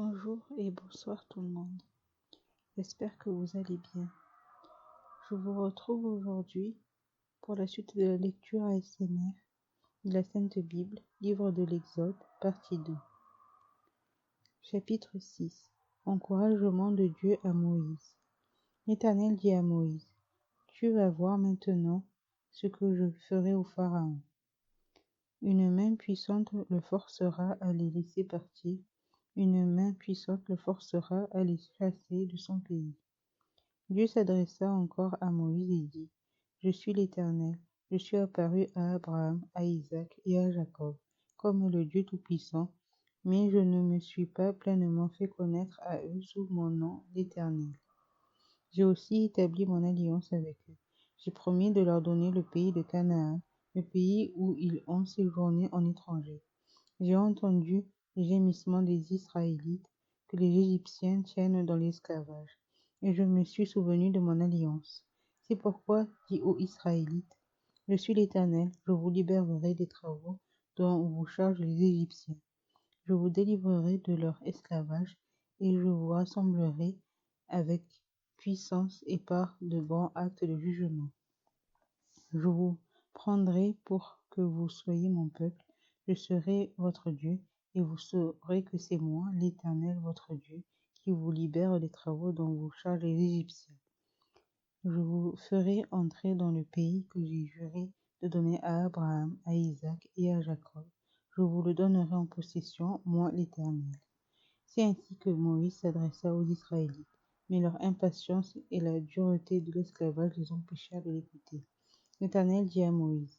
Bonjour et bonsoir tout le monde. J'espère que vous allez bien. Je vous retrouve aujourd'hui pour la suite de la lecture ASMR de la Sainte Bible, livre de l'Exode, partie 2. Chapitre 6. Encouragement de Dieu à Moïse. L'Éternel dit à Moïse, tu vas voir maintenant ce que je ferai au Pharaon. Une main puissante le forcera à les laisser partir. Une main puissante le forcera à les chasser de son pays. Dieu s'adressa encore à Moïse et dit, je suis l'Éternel, je suis apparu à Abraham, à Isaac et à Jacob, comme le Dieu Tout-Puissant, mais je ne me suis pas pleinement fait connaître à eux sous mon nom d'Éternel. J'ai aussi établi mon alliance avec eux. J'ai promis de leur donner le pays de Canaan, le pays où ils ont séjourné en étranger. J'ai entendu les gémissements des Israélites que les Égyptiens tiennent dans l'esclavage, et je me suis souvenu de mon alliance. C'est pourquoi, dis aux Israélites, je suis l'Éternel, je vous libérerai des travaux dont vous chargent les Égyptiens. Je vous délivrerai de leur esclavage, et je vous rassemblerai avec puissance et par de bons actes de jugement. Je vous prendrai pour que vous soyez mon peuple, je serai votre Dieu, et vous saurez que c'est moi, l'Éternel votre Dieu, qui vous libère des travaux dont vous chargent les Égyptiens. Je vous ferai entrer dans le pays que j'ai juré de donner à Abraham, à Isaac et à Jacob. Je vous le donnerai en possession, moi l'Éternel. C'est ainsi que Moïse s'adressa aux Israélites, mais leur impatience et la dureté de l'esclavage les empêchèrent de l'écouter. L'Éternel dit à Moïse,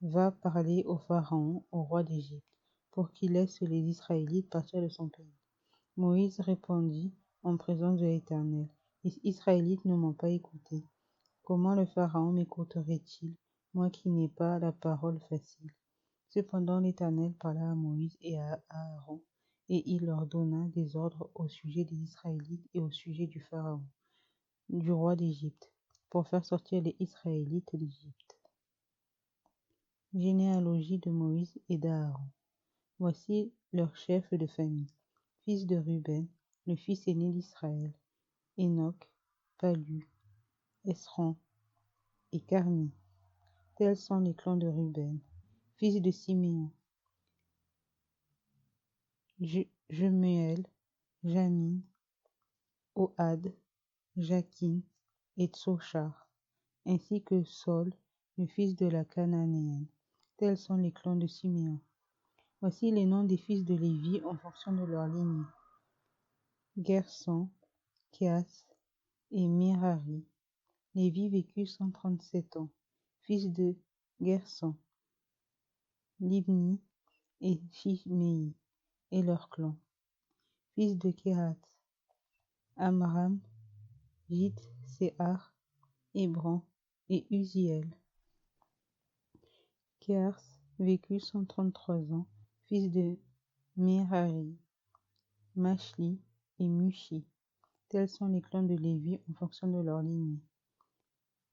va parler au Pharaon, au roi d'Égypte, pour qu'il laisse les Israélites partir de son pays. Moïse répondit en présence de l'Éternel, les Israélites ne m'ont pas écouté. Comment le Pharaon m'écouterait-il, moi qui n'ai pas la parole facile? Cependant l'Éternel parla à Moïse et à Aaron, et il leur donna des ordres au sujet des Israélites et au sujet du Pharaon, du roi d'Égypte, pour faire sortir les Israélites d'Égypte. Généalogie de Moïse et d'Aaron. Voici leurs chefs de famille. Fils de Ruben, le fils aîné d'Israël, Enoch, Palu, Esron et Carmi. Tels sont les clans de Ruben. Fils de Siméon, Jemuel, Jamin, Ohad, Jakin et Tsochar, ainsi que Saul, le fils de la Cananéenne. Tels sont les clans de Siméon. Voici les noms des fils de Lévi en fonction de leur lignée. Gerson, Keas et Merari. Lévi vécut 137 ans. Fils de Gerson, Libni et Shimei et leurs clans. Fils de Kehat, Amram, Jit-Séar, Hébron et Uziel. Kears vécut 133 ans. Fils de Merari, Machli et Mushi. Tels sont les clans de Lévi en fonction de leur lignée.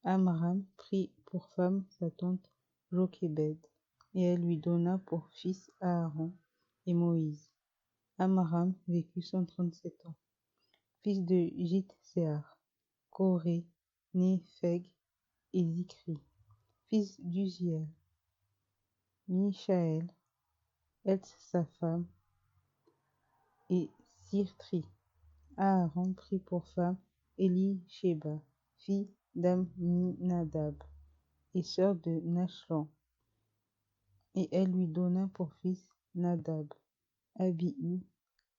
Amram prit pour femme sa tante Jochébed, et elle lui donna pour fils Aaron et Moïse. Amram vécut 137 ans. Fils de Jit-Séar, Coré, Népheg et Zikri. Fils d'Uziel, Michaël, sa femme, et Sirtri. Aaron prit pour femme Elisheba, fille d'Amminadab, et sœur de Nachlan, et elle lui donna pour fils Nadab, Abihu,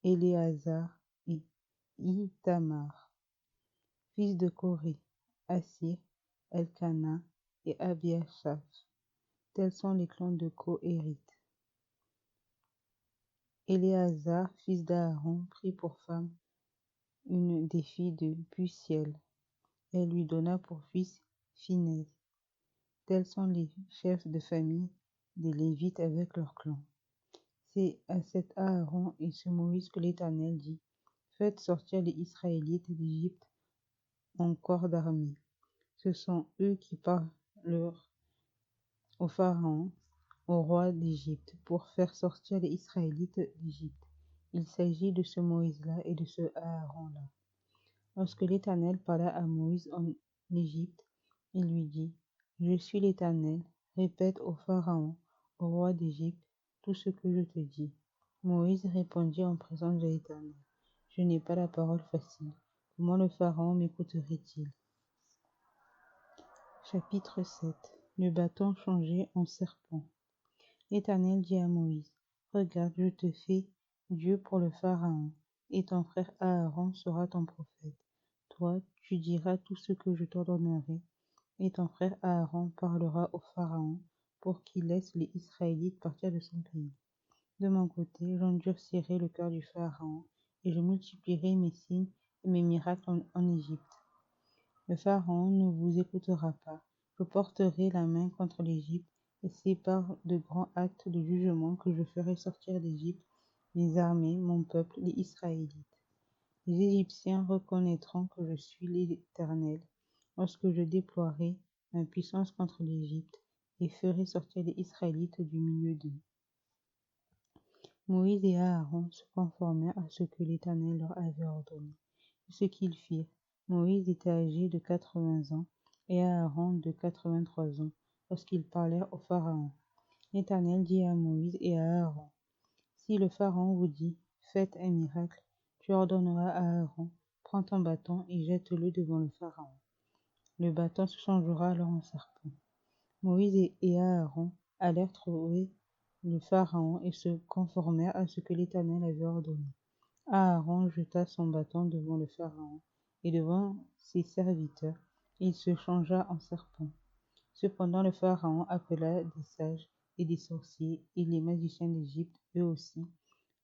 Éléazar et Ithamar. Fils de Coré, Assir, Elkana et Abiashaph. Tels sont les clans de Kohérit. Éléazar, fils d'Aaron, prit pour femme une des filles de Pusiel. Elle lui donna pour fils Phinez. Tels sont les chefs de famille des Lévites avec leurs clans. C'est à cet Aaron et ce Moïse que l'Éternel dit, faites sortir les Israélites d'Égypte en corps d'armée. Ce sont eux qui parlent au Pharaon, au roi d'Égypte, pour faire sortir les Israélites d'Égypte. Il s'agit de ce Moïse-là et de ce Aaron-là. Lorsque l'Éternel parla à Moïse en Égypte, il lui dit, Je suis l'Éternel, répète au Pharaon, au roi d'Égypte, tout ce que je te dis. Moïse répondit en présence de l'Éternel, Je n'ai pas la parole facile. Comment le Pharaon m'écouterait-il? Chapitre 7. Le bâton changé en serpent. L'Éternel dit à Moïse, Regarde, je te fais Dieu pour le Pharaon, et ton frère Aaron sera ton prophète. Toi, tu diras tout ce que je t'ordonnerai, et ton frère Aaron parlera au Pharaon pour qu'il laisse les Israélites partir de son pays. De mon côté, j'endurcirai le cœur du Pharaon, et je multiplierai mes signes et mes miracles en Égypte. Le Pharaon ne vous écoutera pas. Je porterai la main contre l'Égypte, et c'est par de grands actes de jugement que je ferai sortir d'Égypte mes armées, mon peuple, les Israélites. Les Égyptiens reconnaîtront que je suis l'Éternel lorsque je déploierai ma puissance contre l'Égypte et ferai sortir les Israélites du milieu d'eux. Moïse et Aaron se conformèrent à ce que l'Éternel leur avait ordonné. Ce qu'ils firent. Moïse était âgé de 80 ans et Aaron de 83 ans lorsqu'ils parlèrent au Pharaon. L'Éternel dit à Moïse et à Aaron, Si le Pharaon vous dit, faites un miracle, tu ordonneras à Aaron, prends ton bâton et jette-le devant le Pharaon. Le bâton se changera alors en serpent. Moïse et Aaron allèrent trouver le Pharaon et se conformèrent à ce que l'Éternel avait ordonné. Aaron jeta son bâton devant le Pharaon et devant ses serviteurs, il se changea en serpent. Cependant le Pharaon appela des sages et des sorciers, et les magiciens d'Égypte, eux aussi,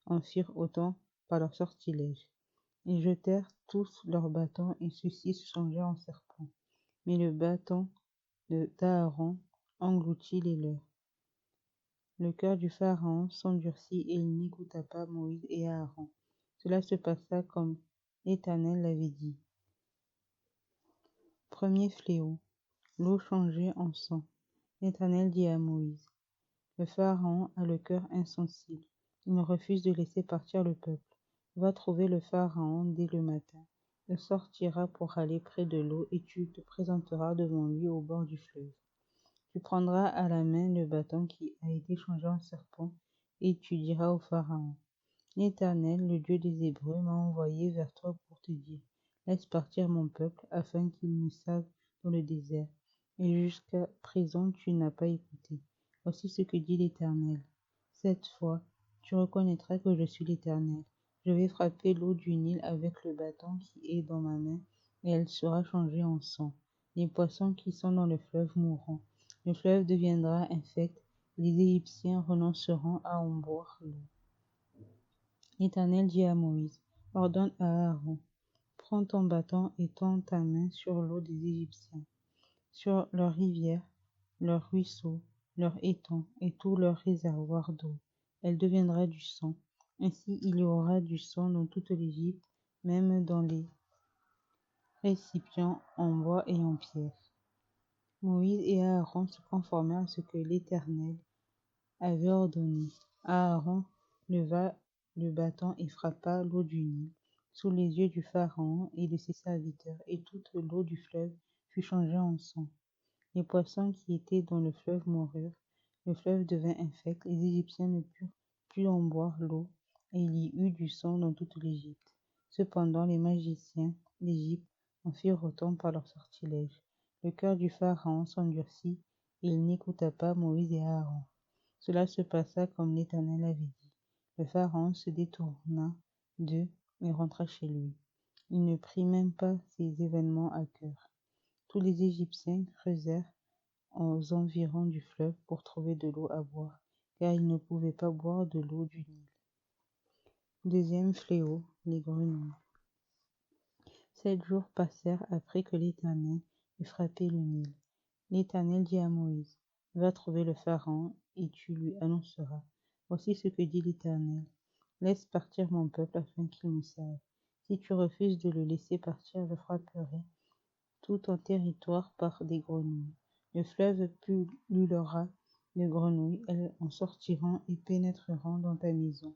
en firent autant par leurs sortilèges. Ils jetèrent tous leurs bâtons, et ceux-ci se changèrent en serpents. Mais le bâton d'Aaron engloutit les leurs. Le cœur du Pharaon s'endurcit et il n'écouta pas Moïse et Aaron. Cela se passa comme l'Éternel l'avait dit. Premier fléau, l'eau changée en sang. L'Éternel dit à Moïse, Le Pharaon a le cœur insensible. Il refuse de laisser partir le peuple. Va trouver le Pharaon dès le matin. Il sortira pour aller près de l'eau et tu te présenteras devant lui au bord du fleuve. Tu prendras à la main le bâton qui a été changé en serpent et tu diras au Pharaon, L'Éternel, le Dieu des Hébreux, m'a envoyé vers toi pour te dire, Laisse partir mon peuple afin qu'il me serve dans le désert. Et jusqu'à présent tu n'as pas écouté. Voici ce que dit l'Éternel. Cette fois, tu reconnaîtras que je suis l'Éternel. Je vais frapper l'eau du Nil avec le bâton qui est dans ma main, et elle sera changée en sang. Les poissons qui sont dans le fleuve mourront. Le fleuve deviendra infect, et les Égyptiens renonceront à en boire l'eau. L'Éternel dit à Moïse, ordonne à Aaron, prends ton bâton et tends ta main sur l'eau des Égyptiens, sur leurs rivières, leurs ruisseaux, leurs étangs et tous leurs réservoirs d'eau. Elle deviendra du sang. Ainsi il y aura du sang dans toute l'Égypte, même dans les récipients en bois et en pierre. Moïse et Aaron se conformèrent à ce que l'Éternel avait ordonné. Aaron leva le bâton et frappa l'eau du Nil sous les yeux du Pharaon et de ses serviteurs, et toute l'eau du fleuve fut changée en sang. Les poissons qui étaient dans le fleuve moururent, le fleuve devint infect, les Égyptiens ne purent plus en boire l'eau, et il y eut du sang dans toute l'Égypte. Cependant les magiciens d'Égypte en firent autant par leurs sortilèges. Le cœur du Pharaon s'endurcit, et il n'écouta pas Moïse et Aaron. Cela se passa comme l'Éternel avait dit. Le Pharaon se détourna d'eux et rentra chez lui. Il ne prit même pas ces événements à cœur. Tous les Égyptiens creusèrent aux environs du fleuve pour trouver de l'eau à boire, car ils ne pouvaient pas boire de l'eau du Nil. Deuxième fléau, les grenouilles. 7 jours passèrent après que l'Éternel eut frappé le Nil. L'Éternel dit à Moïse, Va trouver le Pharaon et tu lui annonceras. Voici ce que dit l'Éternel. Laisse partir mon peuple afin qu'il me serve. Si tu refuses de le laisser partir, je frapperai tout ton territoire par des grenouilles. Le fleuve pullulera de grenouilles, elles en sortiront et pénétreront dans ta maison,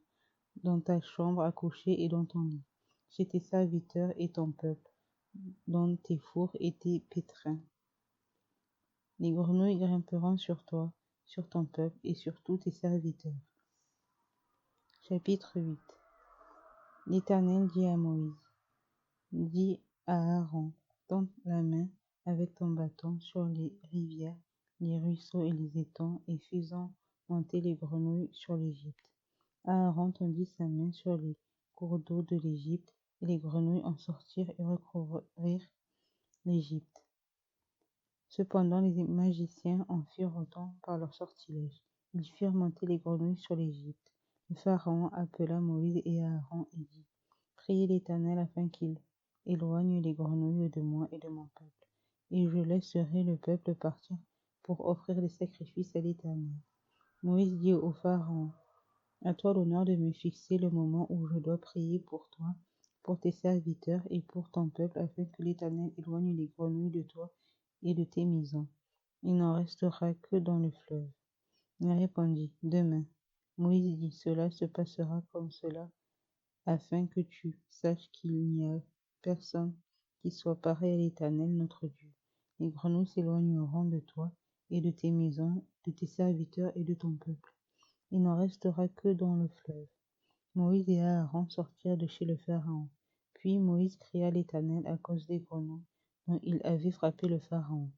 dans ta chambre à coucher et dans ton lit, chez tes serviteurs et ton peuple, dans tes fours et tes pétrins. Les grenouilles grimperont sur toi, sur ton peuple et sur tous tes serviteurs. Chapitre 8. L'Éternel dit à Moïse, dis à Aaron, tends la main avec ton bâton sur les rivières, les ruisseaux et les étangs, et faisant monter les grenouilles sur l'Égypte. Aaron tendit sa main sur les cours d'eau de l'Égypte, et les grenouilles en sortirent et recouvrirent l'Égypte. Cependant les magiciens en firent autant par leur sortilège. Ils firent monter les grenouilles sur l'Égypte. Le Pharaon appela Moïse et Aaron et dit, priez l'Éternel afin qu'il éloigne les grenouilles de moi et de mon peuple, et je laisserai le peuple partir pour offrir des sacrifices à l'Éternel. Moïse dit au Pharaon, à toi l'honneur de me fixer le moment où je dois prier pour toi, pour tes serviteurs et pour ton peuple, afin que l'Éternel éloigne les grenouilles de toi et de tes maisons. Il n'en restera que dans le fleuve. Il répondit, demain. Moïse dit, cela se passera comme cela, afin que tu saches qu'il n'y a personne qui soit pareil à l'Éternel notre Dieu. Les grenouilles s'éloigneront de toi et de tes maisons, de tes serviteurs et de ton peuple. Il n'en restera que dans le fleuve. Moïse et Aaron sortirent de chez le Pharaon. Puis Moïse cria à l'Éternel à cause des grenouilles dont il avait frappé le Pharaon.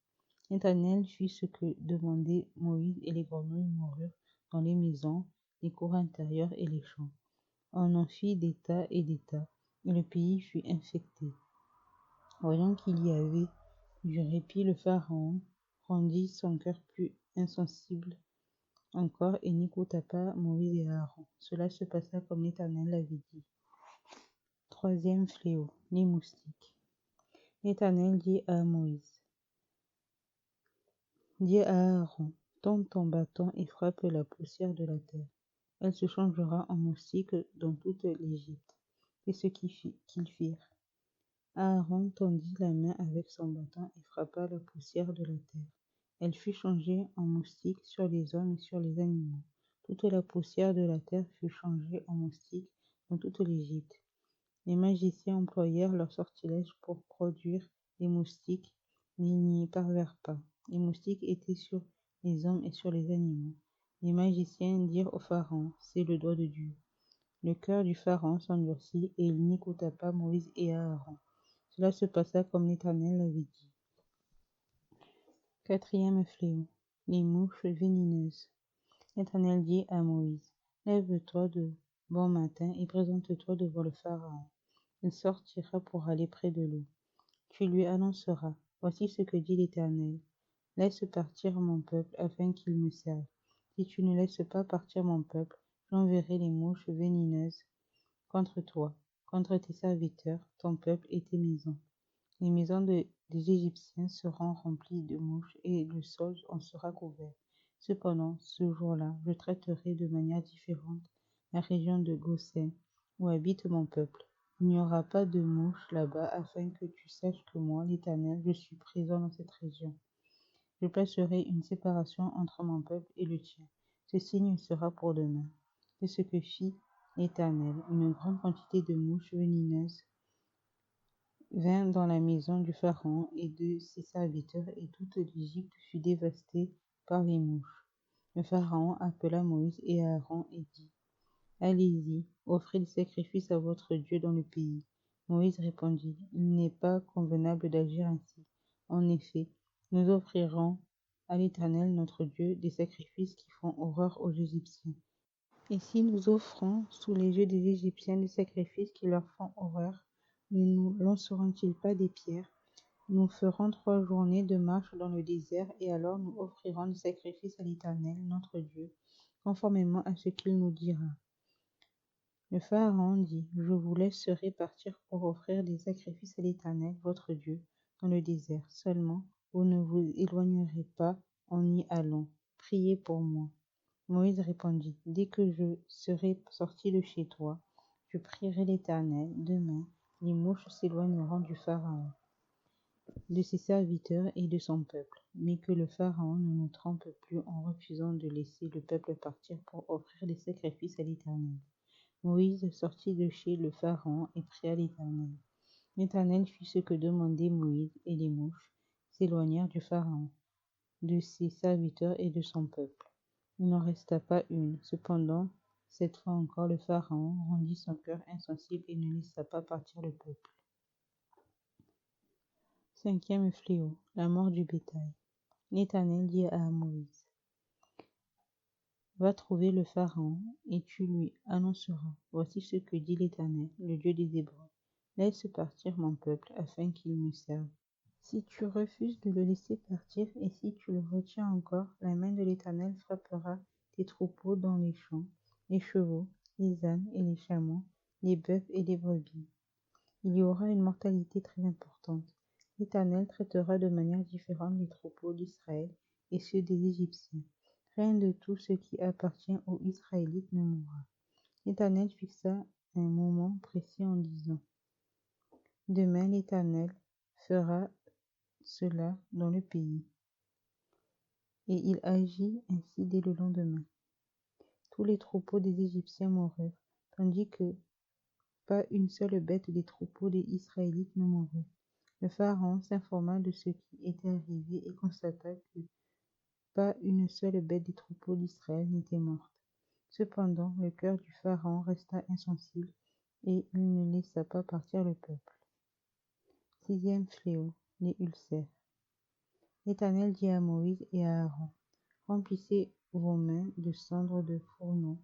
L'Éternel fit ce que demandait Moïse, et les grenouilles moururent dans les maisons, les cours intérieurs et les champs. On en fit des tas, et le pays fut infecté. Voyant qu'il y avait du répit, le Pharaon rendit son cœur plus insensible encore et n'écouta pas Moïse et Aaron. Cela se passa comme l'Éternel l'avait dit. Troisième fléau, les moustiques. L'Éternel dit à Moïse, dis à Aaron, tends ton bâton et frappe la poussière de la terre. Elle se changera en moustiques dans toute l'Égypte. C'est ce qu'ils firent. Aaron tendit la main avec son bâton et frappa la poussière de la terre. Elle fut changée en moustiques sur les hommes et sur les animaux. Toute la poussière de la terre fut changée en moustiques dans toute l'Égypte. Les magiciens employèrent leur sortilège pour produire des moustiques, mais ils n'y parvinrent pas. Les moustiques étaient sur les hommes et sur les animaux. Les magiciens dirent au Pharaon, c'est le doigt de Dieu. Le cœur du Pharaon s'endurcit et il n'écouta pas Moïse et Aaron. Cela se passa comme l'Éternel l'avait dit. Quatrième fléau, les mouches venimeuses. L'Éternel dit à Moïse, lève-toi de bon matin et présente-toi devant le Pharaon. Il sortira pour aller près de l'eau. Tu lui annonceras, voici ce que dit l'Éternel. Laisse partir mon peuple afin qu'il me serve. Si tu ne laisses pas partir mon peuple, j'enverrai les mouches venimeuses contre toi, contre tes serviteurs, ton peuple et tes maisons. Les maisons des Égyptiens seront remplies de mouches et le sol en sera couvert. Cependant, ce jour-là, je traiterai de manière différente la région de Goshen, où habite mon peuple. Il n'y aura pas de mouches là-bas, afin que tu saches que moi, l'Éternel, je suis présent dans cette région. Je placerai une séparation entre mon peuple et le tien. Ce signe sera pour demain. C'est ce que fit l'Éternel. Une grande quantité de mouches venimeuses vint dans la maison du Pharaon et de ses serviteurs, et toute l'Égypte fut dévastée par les mouches. Le Pharaon appela Moïse et Aaron et dit, allez-y, offrez des sacrifices à votre Dieu dans le pays. Moïse répondit, il n'est pas convenable d'agir ainsi. En effet, nous offrirons à l'Éternel notre Dieu des sacrifices qui font horreur aux Égyptiens. Et si nous offrons sous les yeux des Égyptiens des sacrifices qui leur font horreur, ne nous lanceront-ils pas des pierres? Nous ferons 3 journées de marche dans le désert, et alors nous offrirons des sacrifices à l'Éternel, notre Dieu, conformément à ce qu'il nous dira. Le Pharaon dit, je vous laisserai partir pour offrir des sacrifices à l'Éternel, votre Dieu, dans le désert. Seulement, vous ne vous éloignerez pas en y allant. Priez pour moi. Moïse répondit, dès que je serai sorti de chez toi, je prierai l'Éternel. Demain, les mouches s'éloigneront du Pharaon, de ses serviteurs et de son peuple, mais que le Pharaon ne nous trompe plus en refusant de laisser le peuple partir pour offrir des sacrifices à l'Éternel. Moïse sortit de chez le Pharaon et pria l'Éternel. L'Éternel fit ce que demandait Moïse, et les mouches s'éloignèrent du Pharaon, de ses serviteurs et de son peuple. Il n'en resta pas une. Cependant, cette fois encore, le Pharaon rendit son cœur insensible et ne laissa pas partir le peuple. Cinquième fléau, la mort du bétail. L'Éternel dit à Moïse, va trouver le Pharaon, et tu lui annonceras, voici ce que dit l'Éternel, le Dieu des Hébreux. Laisse partir mon peuple, afin qu'il me serve. Si tu refuses de le laisser partir, et si tu le retiens encore, la main de l'Éternel frappera tes troupeaux dans les champs, les chevaux, les ânes et les chameaux, les bœufs et les brebis. Il y aura une mortalité très importante. L'Éternel traitera de manière différente les troupeaux d'Israël et ceux des Égyptiens. Rien de tout ce qui appartient aux Israélites ne mourra. L'Éternel fixa un moment précis en disant, demain l'Éternel fera cela dans le pays. Et il agit ainsi dès le lendemain. Tous les troupeaux des Égyptiens moururent, tandis que pas une seule bête des troupeaux des Israélites ne mourut. Le Pharaon s'informa de ce qui était arrivé et constata que pas une seule bête des troupeaux d'Israël n'était morte. Cependant, le cœur du Pharaon resta insensible et il ne laissa pas partir le peuple. Sixième fléau, les ulcères. L'Éternel dit à Moïse et à Aaron, remplissez vos mains de cendres de fourneau,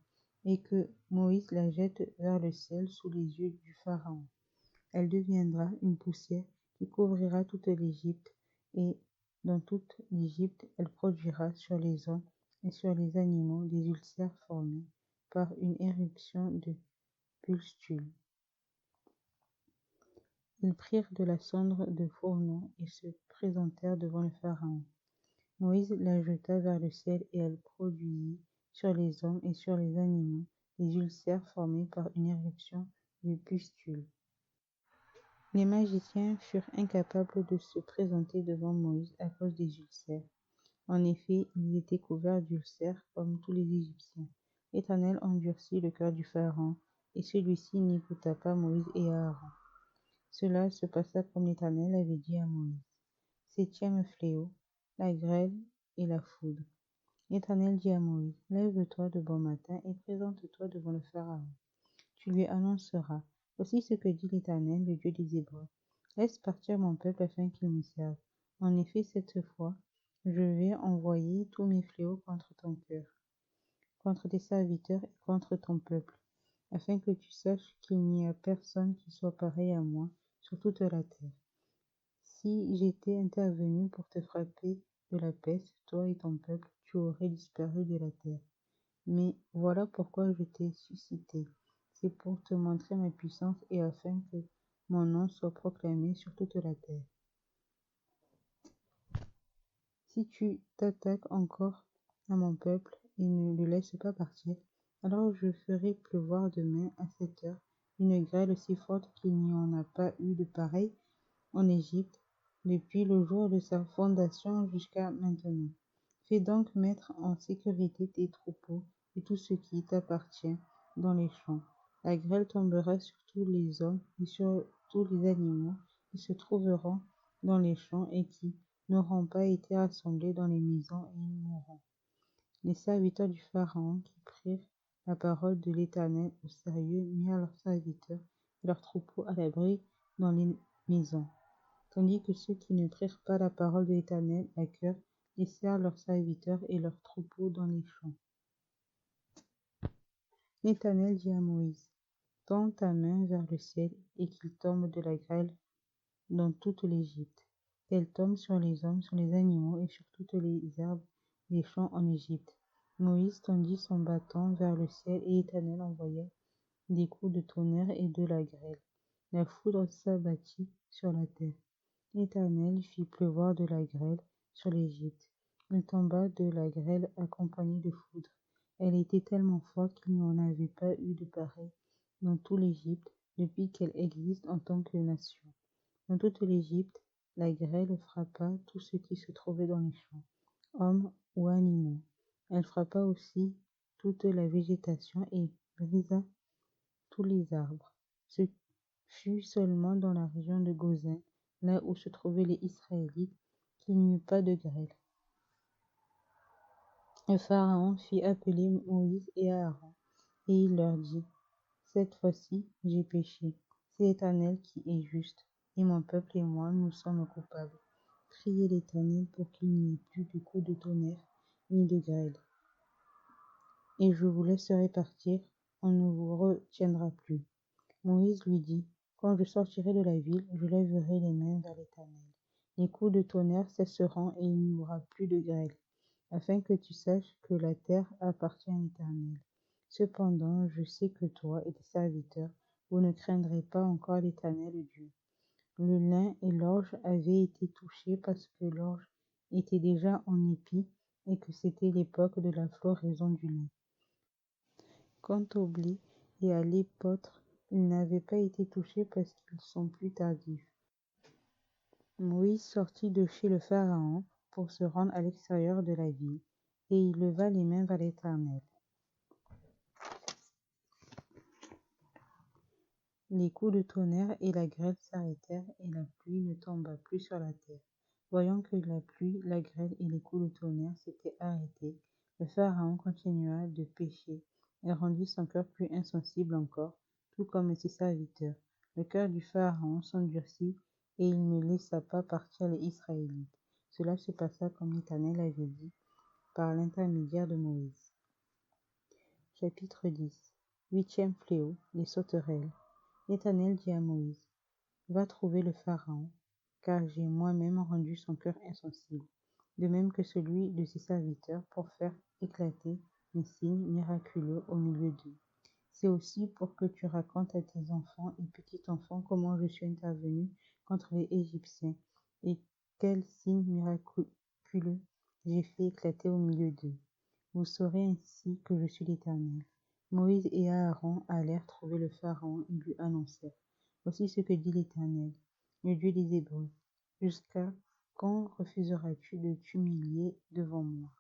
et que Moïse la jette vers le ciel sous les yeux du Pharaon. Elle deviendra une poussière qui couvrira toute l'Égypte, et dans toute l'Égypte, elle produira sur les hommes et sur les animaux des ulcères formés par une éruption de pustules. Ils prirent de la cendre de fourneau et se présentèrent devant le Pharaon. Moïse la jeta vers le ciel et elle produisit sur les hommes et sur les animaux des ulcères formés par une éruption de pustules. Les magiciens furent incapables de se présenter devant Moïse à cause des ulcères. En effet, ils étaient couverts d'ulcères comme tous les Égyptiens. L'Éternel endurcit le cœur du Pharaon, et celui-ci n'écouta pas Moïse et Aaron. Cela se passa comme l'Éternel avait dit à Moïse. Septième fléau, la grêle et la foudre. L'Éternel dit à Moïse, lève-toi de bon matin et présente-toi devant le Pharaon. Tu lui annonceras, voici ce que dit l'Éternel, le Dieu des Hébreux. Laisse partir mon peuple afin qu'il me serve. En effet, cette fois, je vais envoyer tous mes fléaux contre ton cœur, contre tes serviteurs et contre ton peuple, afin que tu saches qu'il n'y a personne qui soit pareil à moi sur toute la terre. Si j'étais intervenu pour te frapper de la peste, toi et ton peuple, tu aurais disparu de la terre. Mais voilà pourquoi je t'ai suscité. C'est pour te montrer ma puissance et afin que mon nom soit proclamé sur toute la terre. Si tu t'attaques encore à mon peuple et ne le laisses pas partir, alors je ferai pleuvoir demain à cette heure une grêle si forte qu'il n'y en a pas eu de pareille en Égypte depuis le jour de sa fondation jusqu'à maintenant. Fais donc mettre en sécurité tes troupeaux et tout ce qui t'appartient dans les champs. La grêle tombera sur tous les hommes et sur tous les animaux qui se trouveront dans les champs et qui n'auront pas été rassemblés dans les maisons et ils mourront. Les serviteurs du Pharaon qui prirent la parole de l'Éternel au sérieux mirent leurs serviteurs et leurs troupeaux à l'abri dans les maisons, tandis que ceux qui ne prirent pas la parole de l'Éternel à cœur laissèrent leurs serviteurs et leurs troupeaux dans les champs. L'Éternel dit à Moïse, tends ta main vers le ciel et qu'il tombe de la grêle dans toute l'Égypte, qu'elle tombe sur les hommes, sur les animaux et sur toutes les herbes des champs en Égypte. Moïse tendit son bâton vers le ciel et l'Éternel envoya des coups de tonnerre et de la grêle. La foudre s'abattit sur la terre. L'Éternel fit pleuvoir de la grêle sur l'Égypte. Il tomba de la grêle accompagnée de foudre. Elle était tellement forte qu'il n'y en avait pas eu de pareille dans tout l'Égypte depuis qu'elle existe en tant que nation. Dans toute l'Égypte, la grêle frappa tout ce qui se trouvait dans les champs, hommes ou animaux. Elle frappa aussi toute la végétation et brisa tous les arbres. Ce fut seulement dans la région de Gozin, là où se trouvaient les Israélites, qu'il n'y eut pas de grêle. Le Pharaon fit appeler Moïse et Aaron, et il leur dit: Cette fois-ci, j'ai péché. C'est l'Éternel qui est juste, et mon peuple et moi, nous sommes coupables. Priez l'Éternel pour qu'il n'y ait plus de coups de tonnerre, ni de grêle. Et je vous laisserai partir, on ne vous retiendra plus. Moïse lui dit: Quand je sortirai de la ville, je lèverai les mains vers l'Éternel. Les coups de tonnerre cesseront et il n'y aura plus de grêle, afin que tu saches que la terre appartient à l'Éternel. Cependant, je sais que toi et tes serviteurs, vous ne craindrez pas encore l'Éternel Dieu. Le lin et l'orge avaient été touchés parce que l'orge était déjà en épi et que c'était l'époque de la floraison du lin. Quant au blé et à l'épeautre, ils n'avaient pas été touchés parce qu'ils sont plus tardifs. Moïse sortit de chez le Pharaon pour se rendre à l'extérieur de la ville, et il leva les mains vers l'Éternel. Les coups de tonnerre et la grêle s'arrêtèrent, et la pluie ne tomba plus sur la terre. Voyant que la pluie, la grêle et les coups de tonnerre s'étaient arrêtés, le Pharaon continua de pécher et rendit son cœur plus insensible encore, tout comme ses serviteurs. Le cœur du Pharaon s'endurcit, et il ne laissa pas partir les Israélites. Cela se passa comme l'Éternel avait dit, par l'intermédiaire de Moïse. Chapitre 10. Huitième fléau, les sauterelles. L'Éternel dit à Moïse: Va trouver le Pharaon, car j'ai moi-même rendu son cœur insensible, de même que celui de ses serviteurs, pour faire éclater mes signes miraculeux au milieu d'eux. C'est aussi pour que tu racontes à tes enfants et petits-enfants comment je suis intervenu contre les Égyptiens, et quels signes miraculeux j'ai fait éclater au milieu d'eux. Vous saurez ainsi que je suis l'Éternel. Moïse et Aaron allèrent trouver le Pharaon et lui annoncèrent: Voici ce que dit l'Éternel, le Dieu des Hébreux. Jusqu'à quand refuseras-tu de t'humilier devant moi?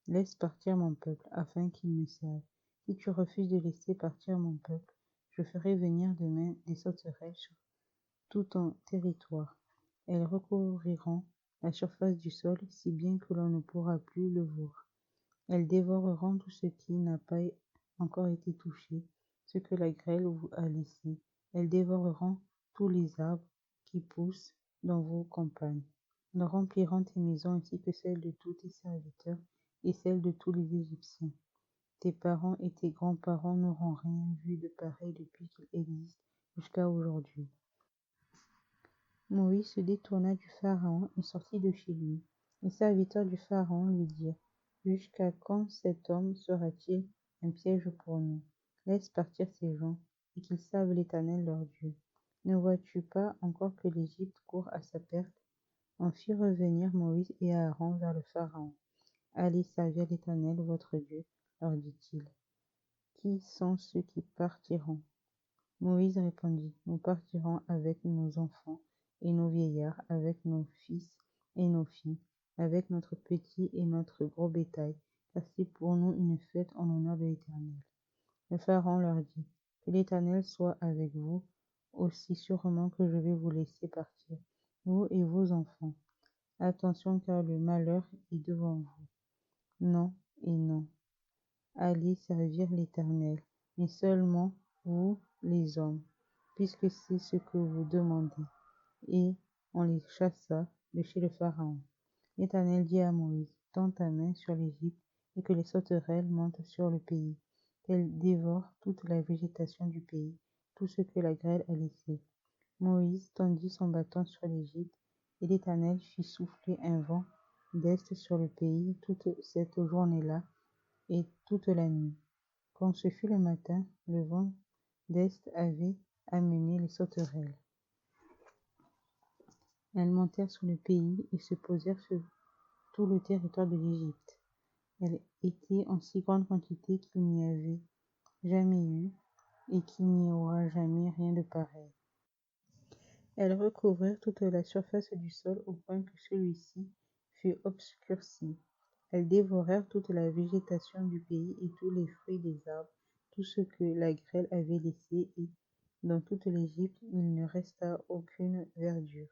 Laisse partir mon peuple, afin qu'il me serve. Si tu refuses de laisser partir mon peuple, je ferai venir demain des sauterelles sur tout ton territoire. Elles recouvriront la surface du sol, si bien que l'on ne pourra plus le voir. Elles dévoreront tout ce qui n'a pas encore été touché, ce que la grêle vous a laissé. Elles dévoreront tous les arbres qui poussent dans vos campagnes. Elles rempliront tes maisons ainsi que celles de tous tes serviteurs et celles de tous les Égyptiens. Tes parents et tes grands-parents n'auront rien vu de pareil depuis qu'il existe jusqu'à aujourd'hui. Moïse se détourna du Pharaon et sortit de chez lui. Les serviteurs du Pharaon lui dirent: Jusqu'à quand cet homme sera-t-il un piège pour nous? Laisse partir ces gens, et qu'ils servent l'Éternel leur Dieu. Ne vois-tu pas encore que l'Égypte court à sa perte? On fit revenir Moïse et Aaron vers le Pharaon. Allez servir l'Éternel votre Dieu, leur dit-il. Qui sont ceux qui partiront? Moïse répondit: Nous partirons avec nos enfants et nos vieillards, avec nos fils et nos filles, avec notre petit et notre gros bétail, car c'est pour nous une fête en l'honneur de l'Éternel. Le Pharaon leur dit: Que l'Éternel soit avec vous, aussi sûrement que je vais vous laisser partir, vous et vos enfants. Attention, car le malheur est devant vous. Non et non. Allez servir l'Éternel, mais seulement vous, les hommes, puisque c'est ce que vous demandez. Et on les chassa de chez le Pharaon. L'Éternel dit à Moïse: Tends ta main sur l'Égypte, et que les sauterelles montent sur le pays, qu'elles dévorent toute la végétation du pays, tout ce que la grêle a laissé. Moïse tendit son bâton sur l'Égypte, et l'Éternel fit souffler un vent d'est sur le pays toute cette journée-là et toute la nuit. Quand ce fut le matin, le vent d'est avait amené les sauterelles. Elles montèrent sur le pays et se posèrent sur tout le territoire de l'Égypte. Elles étaient en si grande quantité qu'il n'y avait jamais eu et qu'il n'y aura jamais rien de pareil. Elles recouvrirent toute la surface du sol au point que celui-ci fut obscurci. Elles dévorèrent toute la végétation du pays et tous les fruits des arbres, tout ce que la grêle avait laissé, et dans toute l'Égypte il ne resta aucune verdure,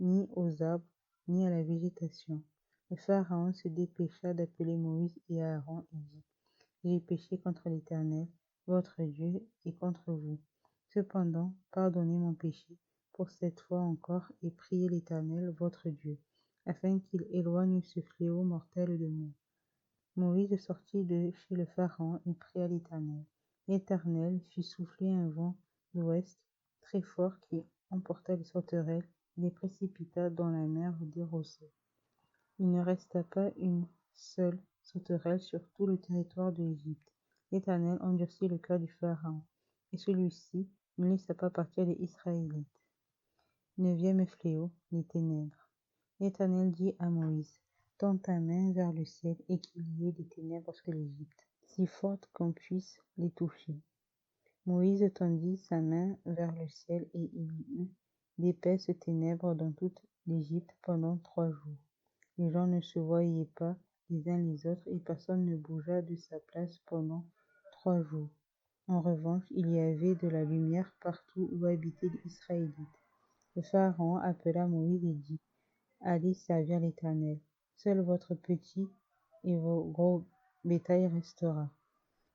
ni aux arbres, ni à la végétation. Le Pharaon se dépêcha d'appeler Moïse et Aaron et dit: J'ai péché contre l'Éternel, votre Dieu, et contre vous. Cependant, pardonnez mon péché pour cette fois encore, et priez l'Éternel, votre Dieu, afin qu'il éloigne ce fléau mortel de moi. Moïse sortit de chez le Pharaon et pria l'Éternel. L'Éternel fit souffler un vent d'ouest très fort qui emporta les sauterelles et les précipita dans la mer des Rossées. Il ne resta pas une seule sauterelle sur tout le territoire de l'Égypte. L'Éternel endurcit le cœur du Pharaon, et celui-ci ne laissa pas partir les Israélites. Neuvième fléau, les ténèbres. L'Éternel dit à Moïse: Tends ta main vers le ciel et qu'il y ait des ténèbres sur l'Égypte, si fortes qu'on puisse les toucher. Moïse tendit sa main vers le ciel et il y eut d'épaisses ténèbres dans toute l'Égypte pendant 3 jours. Les gens ne se voyaient pas les uns les autres et personne ne bougea de sa place pendant 3 jours. En revanche, il y avait de la lumière partout où habitaient les Israélites. Le Pharaon appela Moïse et dit: Allez servir l'Éternel. Seul votre petit et vos gros bétail restera,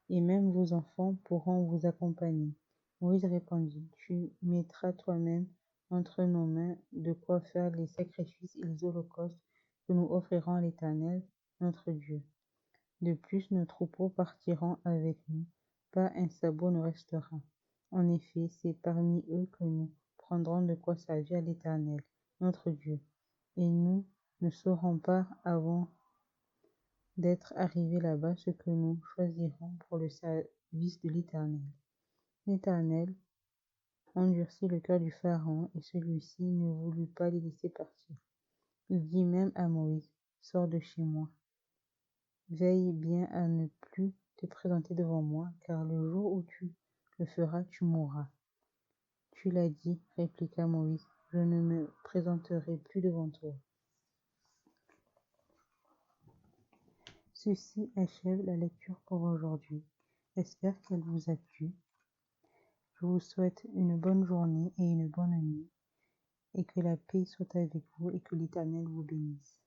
et même vos enfants pourront vous accompagner. Moïse répondit: Tu mettras toi-même entre nos mains de quoi faire les sacrifices et les holocaustes que nous offrirons à l'Éternel, notre Dieu. De plus, nos troupeaux partiront avec nous, pas un sabot ne restera. En effet, c'est parmi eux que nous prendrons de quoi servir l'Éternel, notre Dieu, et nous ne saurons pas avant d'être arrivés là-bas ce que nous choisirons pour le service de l'Éternel. L'Éternel endurcit le cœur du Pharaon, et celui-ci ne voulut pas les laisser partir. Il dit même à Moïse: Sors de chez moi. Veille bien à ne plus te présenter devant moi, car le jour où tu le feras, tu mourras. Tu l'as dit, répliqua Moïse, je ne me présenterai plus devant toi. Ceci achève la lecture pour aujourd'hui. J'espère qu'elle vous a plu. Je vous souhaite une bonne journée et une bonne nuit, et que la paix soit avec vous et que l'Éternel vous bénisse.